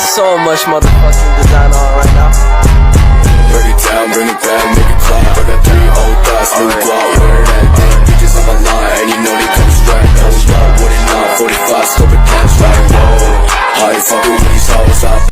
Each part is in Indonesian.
So much motherfucking design on right now. Break it down, bring it back, make it clap. I got 3 old thoughts, new guap, wear that thing. Bitches on my line, and you know they come straight. Hold up, what it not, 45, stupid cash right, whoa. How you fucking with these hoes out?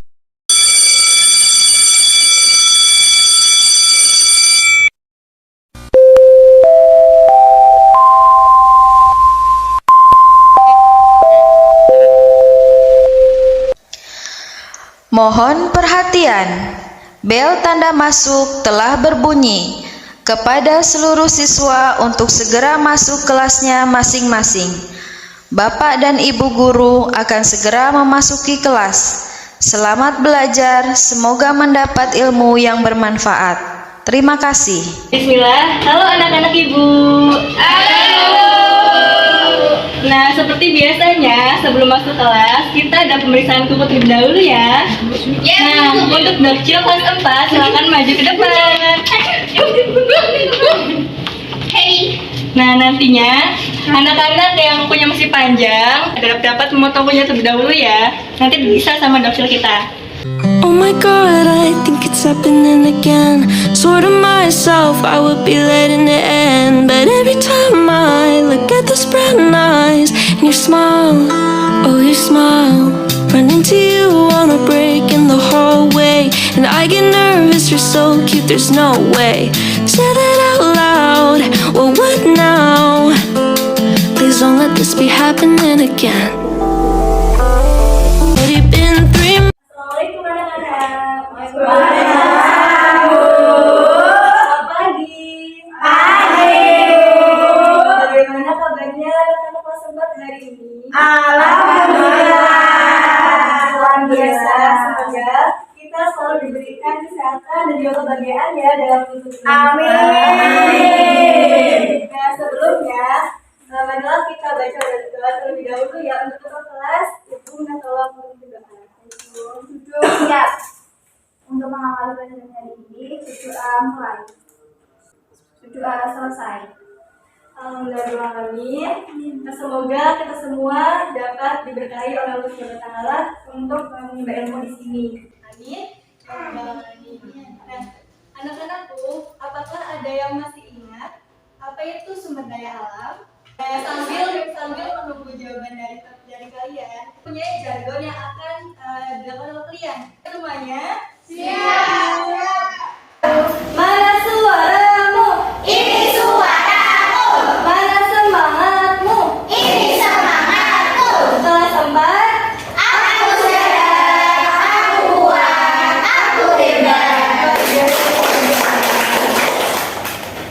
Mohon perhatian, bel tanda masuk telah berbunyi. Kepada seluruh siswa untuk segera masuk kelasnya masing-masing. Bapak dan Ibu guru akan segera memasuki kelas. Selamat belajar, semoga mendapat ilmu yang bermanfaat. Terima kasih. Bismillah, halo anak-anak Ibu. Halo. Nah, seperti biasanya sebelum masuk kelas kita ada pemeriksaan kuku terlebih dahulu ya. Nah, untuk Dokcil kelas 4 silakan maju ke depan. Nah, nantinya anak-anak yang kukunya masih panjang dapat memotong kukunya terlebih dahulu ya. Nanti bisa sama Dokcil kita. Oh my god, I think it's happening again. Swear to myself I would be letting it end, but every time I look at those brown eyes and your smile, oh your smile, run into you on a break in the hallway, and I get nervous, you're so cute, there's no way. Say that out loud, well what now? Please don't let this be happening again. Already been 3 months. Assalamualaikum anak-anak. Waalaikumsalam. Selamat pagi. Bagaimana kabarnya anak-anak kelas 4 hari ini? Alhamdulillah. Luar biasa. Semoga kita selalu diberikan kesehatan dan juga kebahagiaan ya dalam hidup kita. Amin. Nah, sebelumnya marilah kita baca doa terlebih dahulu ya untuk ketua kelas. Ibu minta tolong untuk doa. Siap. Untuk mengawali pelajaran hari ini, cucu A mulai. Cucu A selesai. Alhamdulillahirrahmanirrahim. Nah, semoga kita semua dapat diberkahi oleh Allah Subhanahu wa Ta'ala untuk menimba ilmu di sini. Amin. Nah, anak-anakku, apakah ada yang masih ingat apa itu sumber daya alam? Sambil menunggu jawaban dari kalian, punya jargon yang akan dilakukan oleh kalian. Semuanya siap. Mana suaramu? Ini suaramu. Mana semangatmu? Ini semangatku. Kelas 4. Aku sadar, aku kuat, aku hebat.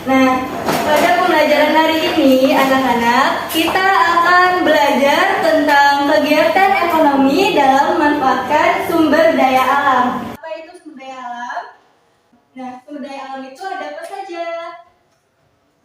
Nah, pada pembelajaran hari ini, anak-anak, kita akan belajar tentang kegiatan ekonomi dalam memanfaatkan sumber daya alam. Apa itu sumber daya alam? Nah, sumber daya alam itu ada apa saja?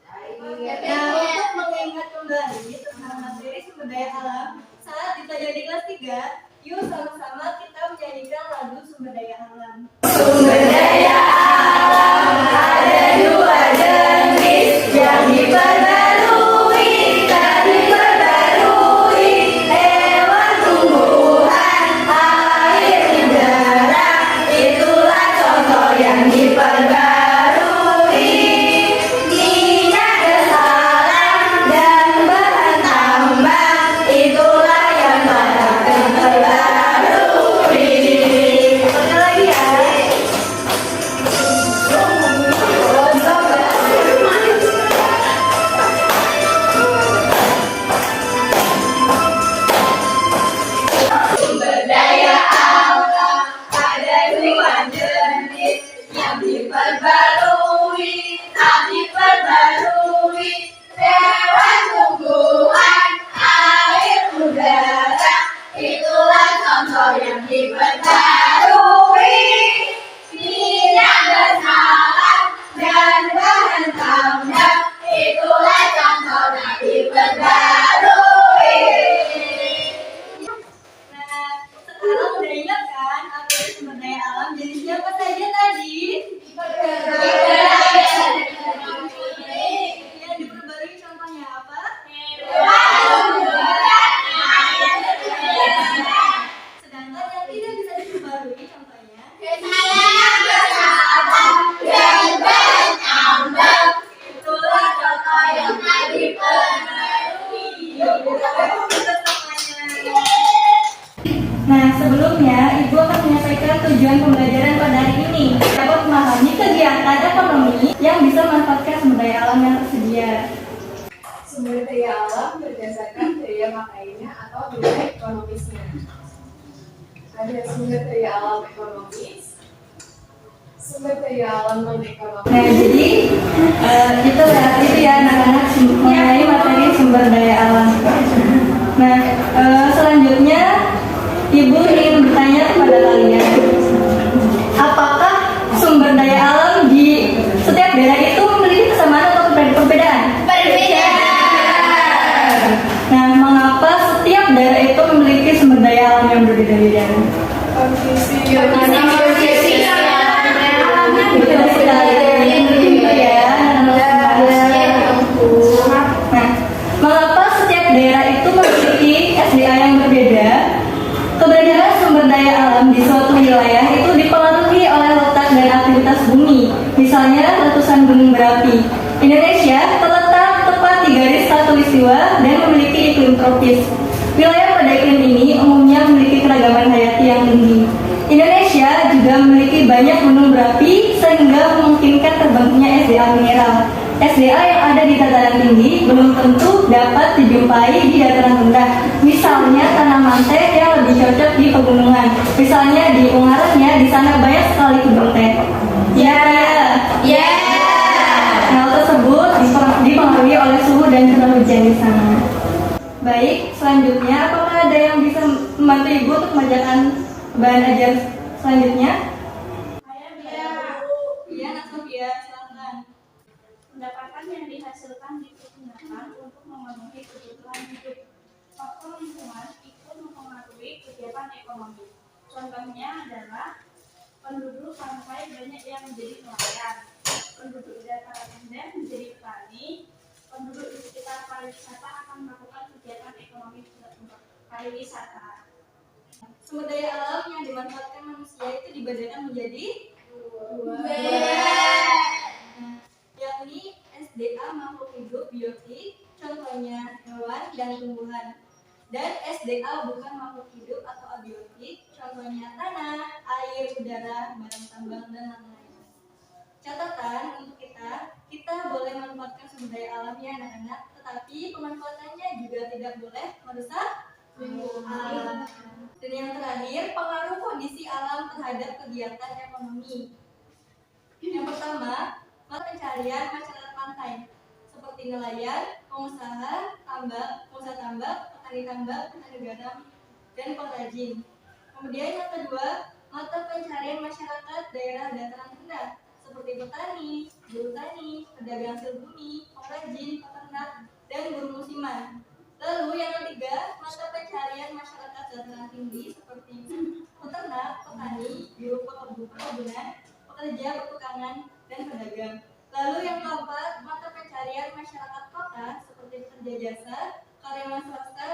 Nah, untuk mengingat kembali tentang materi sumber daya alam, saat dipelajari di kelas 3, yuk sama-sama kita menyanyikan lagu sumber daya alam. Sumber daya alam ada 2 jenis yang diperbarui, tak diperbarui. Hewan, tumbuhan, air, udara, itulah contoh yang diperbarui. Minyak dan alam dan bahan tambang, itulah yang banyak diperbarui. Oke lagi ya. Sumber daya alam ada 2 jenis yang diperbarui, tak diperbarui. Hewan, tumbuhan, air, udara, itulah contoh yang diperbarui. Minyak dan alam dan bahan tambang, itulah contoh yang diperbarui. Nah, sekarang udah ingat kan apa itu sumber daya alam? Jenisnya apa saja tadi? Yang diperbarui contohnya apa? Sedangkan yang tidak bisa diperbarui Selanjutnya, Ibu akan menyampaikan tujuan pembelajaran pada hari ini. Dapat memahami kegiatan ekonomi yang bisa memanfaatkan sumber daya alam yang tersedia. Sumber daya alam berdasarkan daya pakainya atau nilai ekonomisnya. Ada sumber daya alam ekonomis, sumber daya alam non-ekonomis. Nah, jadi itu ya anak-anak mengenai materi sumber daya alam. Nah, selanjutnya Ibu ingin bertanya kepada kalian, apakah sumber daya alam di setiap daerah itu memiliki kesamaan atau perbedaan? Nah, mengapa setiap daerah itu memiliki sumber daya alam yang berbeda-beda? Betul sekali. Begitu ya. Nah, mengapa setiap daerah itu memiliki SDA yang berbeda? Keberadaan sumber daya alam di suatu wilayah itu dipengaruhi oleh letak dan aktivitas bumi. Misalnya letusan gunung berapi. Indonesia terletak tepat di garis khatulistiwa dan memiliki iklim tropis. Wilayah pada iklim ini umumnya memiliki keragaman hayati yang tinggi. Indonesia juga memiliki banyak gunung berapi sehingga memungkinkan terbentuknya SDA mineral. SDA yang ada di dataran tinggi belum tentu dapat dijumpai di dataran rendah. Misalnya tanaman teh yang lebih cocok di pegunungan. Misalnya di Ungarannya, di sana banyak sekali kebun teh. Ya. Hal tersebut dipengaruhi oleh suhu dan curah hujan di sana. Baik, selanjutnya apakah ada yang bisa membantu Ibu untuk mengerjakan bahan ajar selanjutnya? Iya, Nak Sofia, silakan. Pendapatan yang dihasilkan digunakan untuk memenuhi kebutuhan hidup. Faktor lingkungan ikut mempengaruhi kegiatan ekonomi. Contohnya adalah penduduk pantai banyak yang menjadi nelayan, penduduk dataran rendah menjadi petani, penduduk di sekitar pariwisata akan melakukan kegiatan ekonomi pariwisata. Sumber daya alam yang dimanfaatkan manusia itu dibedakan menjadi dua. Yakni SDA makhluk hidup biotik, contohnya hewan dan tumbuhan, dan SDA bukan makhluk hidup atau abiotik, contohnya tanah, air, udara, barang tambang, dan lain-lain. Catatan untuk kita boleh memanfaatkan sumber daya alam ya anak-anak, tetapi pemanfaatannya juga tidak boleh merusak alam. Dan yang terakhir, pengaruh kondisi alam terhadap kegiatan ekonomi. Yang pertama, pencarian masyarakat pantai seperti nelayan, pengusaha tambak, petani garam, dan pengrajin. Kemudian yang kedua, mata pencarian masyarakat daerah dataran rendah seperti petani, buruh tani, pedagang hasil bumi, pengrajin, peternak, dan buruh musiman. Lalu yang ketiga, mata pencarian masyarakat dataran tinggi seperti peternak, petani, buruh perkebunan, pekerja pertukangan, dan pedagang. Lalu yang keempat, mata pencarian masyarakat kota seperti pekerja jasa, karyawan swasta,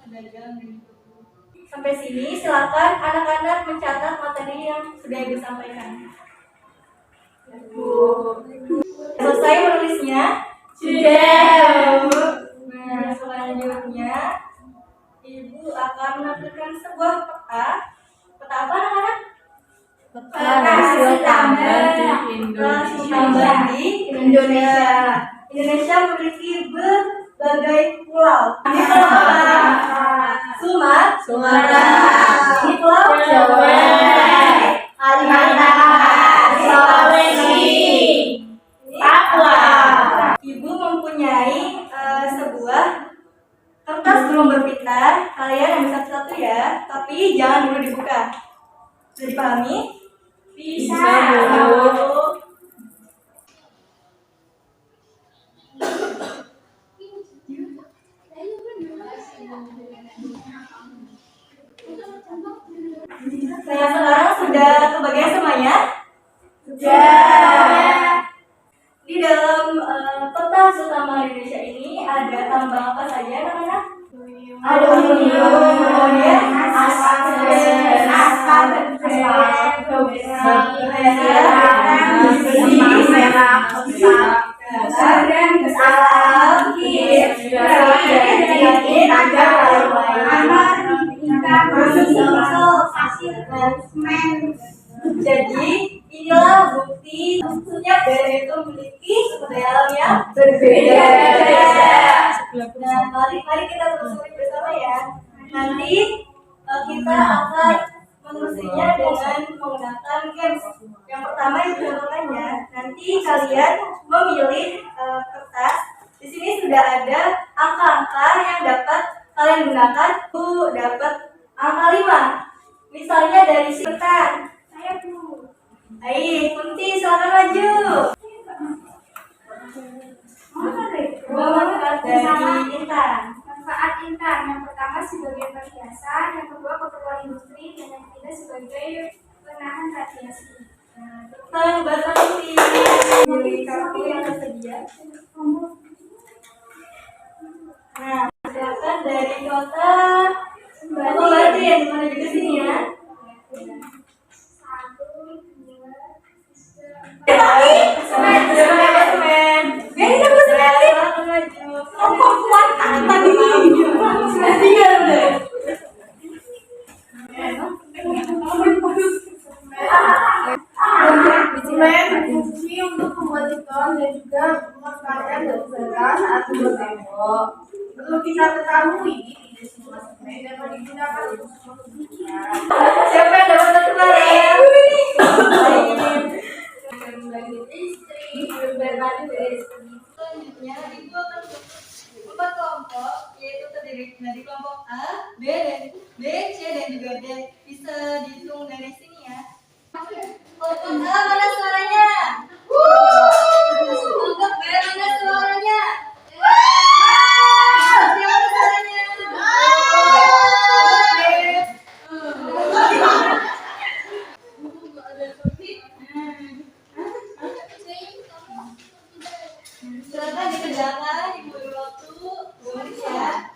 pedagang, dan buruh. Sampai sini, silakan anak-anak mencatat materi yang sudah Ibu sampaikan. Selesai menulisnya? Sudah. Nah, selanjutnya Ibu akan menampilkan sebuah peta. Peta apa anak-anak? Peta hasil tambang di Indonesia. Indonesia memiliki berbagai pulau. Ini pulau apa? Sumatera. Ini pulau Jawa. Kalimantan. Sulawesi. Papua. Ibu mempunyai sebuah kertas belum berpintar. Kalian yang bisa satu ya, tapi jangan dulu dibuka. Sudah dipahami? Bisa. Nah, sekarang sudah kebagian semuanya? Sudah. Di dalam peta hasil tambang Indonesia ini ada tambang apa saja, anak-anak? Aluminium, kemudian dengan semen. Jadi inilah bukti setiap daerah itu memiliki sumber daya alam yang berbeda. Nah, mari kita telusuri bersama ya. Nanti kita akan menelusurnya dengan menggunakan games. Yang pertama itu contohnya, nanti kalian memilih kertas. Di sini sudah ada angka-angka yang dapat kalian gunakan. Dapat angka 5. Misalnya dari Sultan. Saya Bu. Baik, Kunti silakan maju. Dari Intan. Manfaat intan yang pertama sebagai perhiasan, yang kedua keperluan industri, dan yang ketiga sebagai penahan radiasi. Nah, bahasa Kunti. Pilih kartu yang tersedia. Nah, silakan dari kota Batin menuju ke sini ya. Fungsi untuk membuat ikon dan juga memanfaatkan gambaran saat membuat tembok. Perlu kita ketahui, tidak semua semen dapat digunakan untuk semua kebutuhan. Siapa yang dapat satu barang? Selanjutnya itu akan empat kelompok, yaitu terdiri dari kelompok A, B, C dan juga D. Bisa dihitung dari sini ya. Kelompok A mana suaranya? Kelompok B mana suaranya? Siapa mana suaranya? Silakan dikerjakan, Ibu waktu, boleh ya.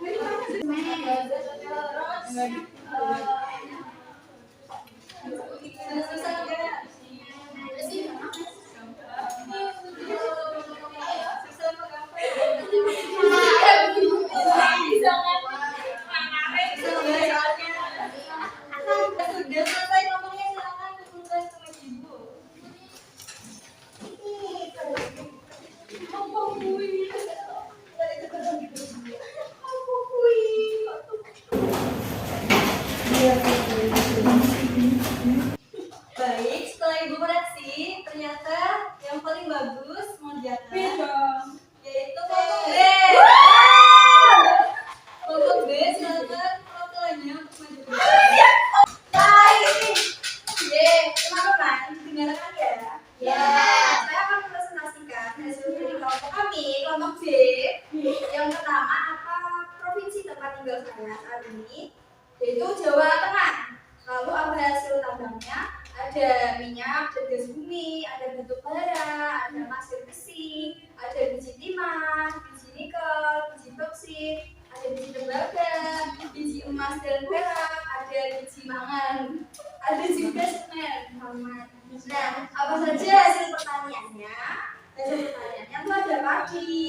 Sudah selesai ngomongnya, silakan kumpulkan sama Ibu. Baik, setelah Ibu koreksi, ternyata yang paling bagus mengerjakan yaitu kelompok B. Kelompok B, silakan perwakilannya untuk maju. Teman-teman, dengarkan ya. Ya. Saya akan mempresentasikan hasil dari kelompok kami, kelompok B. Yang pertama, apa provinsi tempat tinggal saya saat ini, yaitu Jawa Tengah. Lalu apa hasil tambangnya? Ada minyak, ada gas bumi, ada batu bara, ada pasir besi, ada biji timah, biji nikel, biji boksit, ada biji tembaga, biji emas dan perak, ada biji mangan, ada juga semen. Nah, apa saja hasil pertaniannya? Hasil pertaniannya itu ada padi,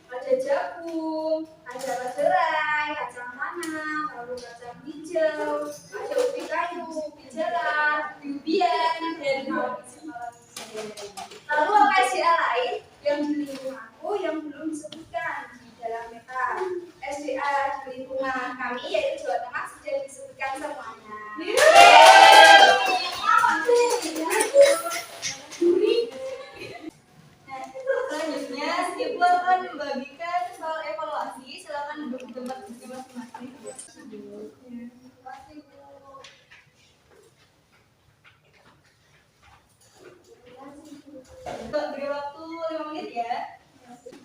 ada jagung, ada kedelai, kacang tanah, lalu kacang hijau, ada ubi kayu, ubi jalan, ubian, dan lalu apa SDA lain yang di lingkungan aku yang belum disebutkan di dalam peta. SDA di lingkungan kami yaitu Jawa Tengah sudah disebutkan semuanya. Selanjutnya, Ibu akan membagikan soal evaluasi. Silakan duduk di tempat masing-masing. Beri waktu 5 menit ya.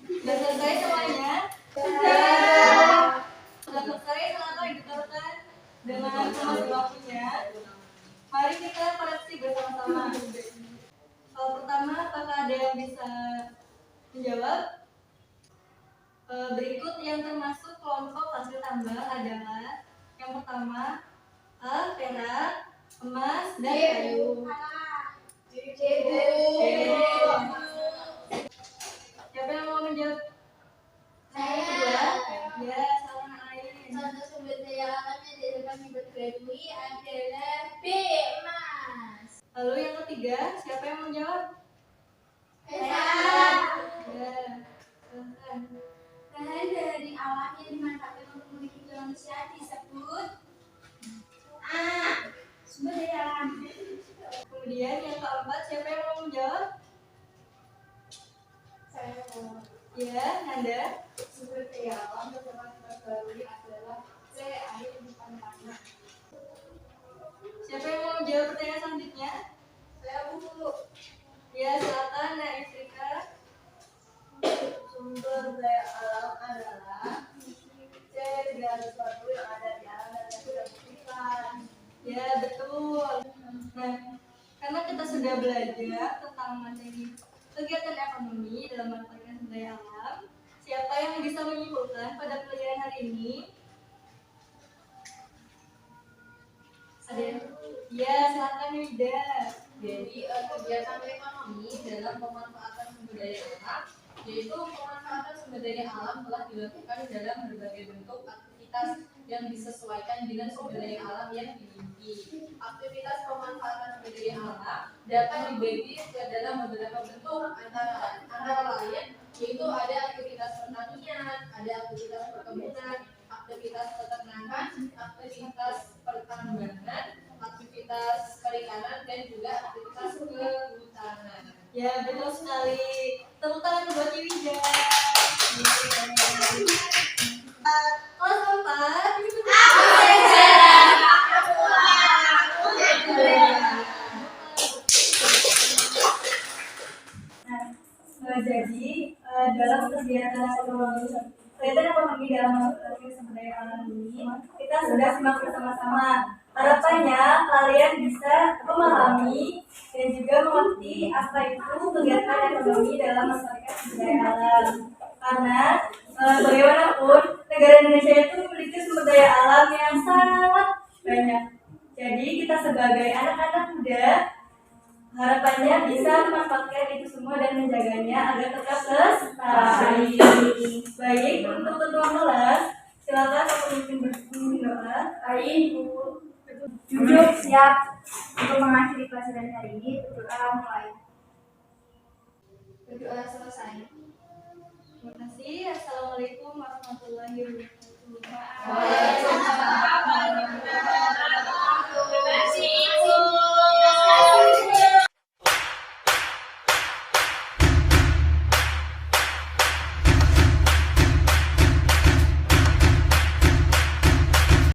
Sudah selesai semuanya? Sudah. Sudah selesai, silakan didengarkan dengan semua waktunya. Mari kita koreksi bersama-sama. Soal pertama, apakah ada yang bisa menjawab? Berikut yang termasuk kelompok hasil tambang adalah yang pertama A, perak, emas, dan kayu. Siapa yang mau menjawab? Saya. Ya, salah lain. satu sumber daya alam yang tidak kami perbarui adalah B. Emas. Lalu yang ketiga, siapa yang mau jawab? Saya. Ya, silahkan. Bahan dari alam yang dimanfaatkan untuk menghidupi manusia disebut A. Sumber daya alam. Kemudian yang keempat, siapa yang mau menjawab? Saya mau. Ya, Nanda. Sumber daya alam yang dapat diperbarui adalah C. Air bukan tanah. Siapa yang mau menjawab pertanyaan selanjutnya? Saya Bu. Ya, silakan Nak Ifrika. Sumber daya alam adalah C. Segala sesuatu yang ada di alam dan yang sudah dibuktikan. Ya, betul. Nah, karena kita sudah belajar tentang materi kegiatan ekonomi dalam memanfaatkan sumber daya alam, siapa yang bisa menyimpulkan pada pelajaran hari ini? Ada yang? Ya, silakan Wida. Jadi kegiatan ekonomi dalam pemanfaatan sumber daya alam, yaitu pemanfaatan sumber daya alam telah dilakukan dalam berbagai bentuk aktivitas yang disesuaikan dengan sumber daya alam yang dimiliki. Aktivitas pemanfaatan sumber daya alam dapat dibagi ke dalam beberapa bentuk antara lain, yaitu ada aktivitas pertanian, ada aktivitas perkebunan, aktivitas peternakan, aktivitas pertambangan, aktivitas perikanan, dan juga aktivitas kehutanan. Ya, betul sekali. Tepuk tangan buat Wida. Kelas 4. Jadi dalam kegiatan ekonomi dalam masuk sumber daya alam ini kita sudah simak bersama-sama. Harapannya kalian bisa memahami dan juga mengerti apa itu kegiatan ekonomi dalam masyarakat sumber daya alam. Karena bagaimanapun negara Indonesia itu memiliki sumber daya alam yang sangat banyak. Jadi kita sebagai anak-anak muda harapannya bisa memanfaatkan itu semua dan menjaganya agar tetap lestari. Baik, untuk ketua kelas, silakan pemimpin berdoa. Baik, Bu. Duduk siap untuk mengakhiri pelajaran hari ini. Berdoa mulai. Berdoa selesai. Terima kasih. Assalamualaikum warahmatullahi wabarakatuh. Waalaikumsalam.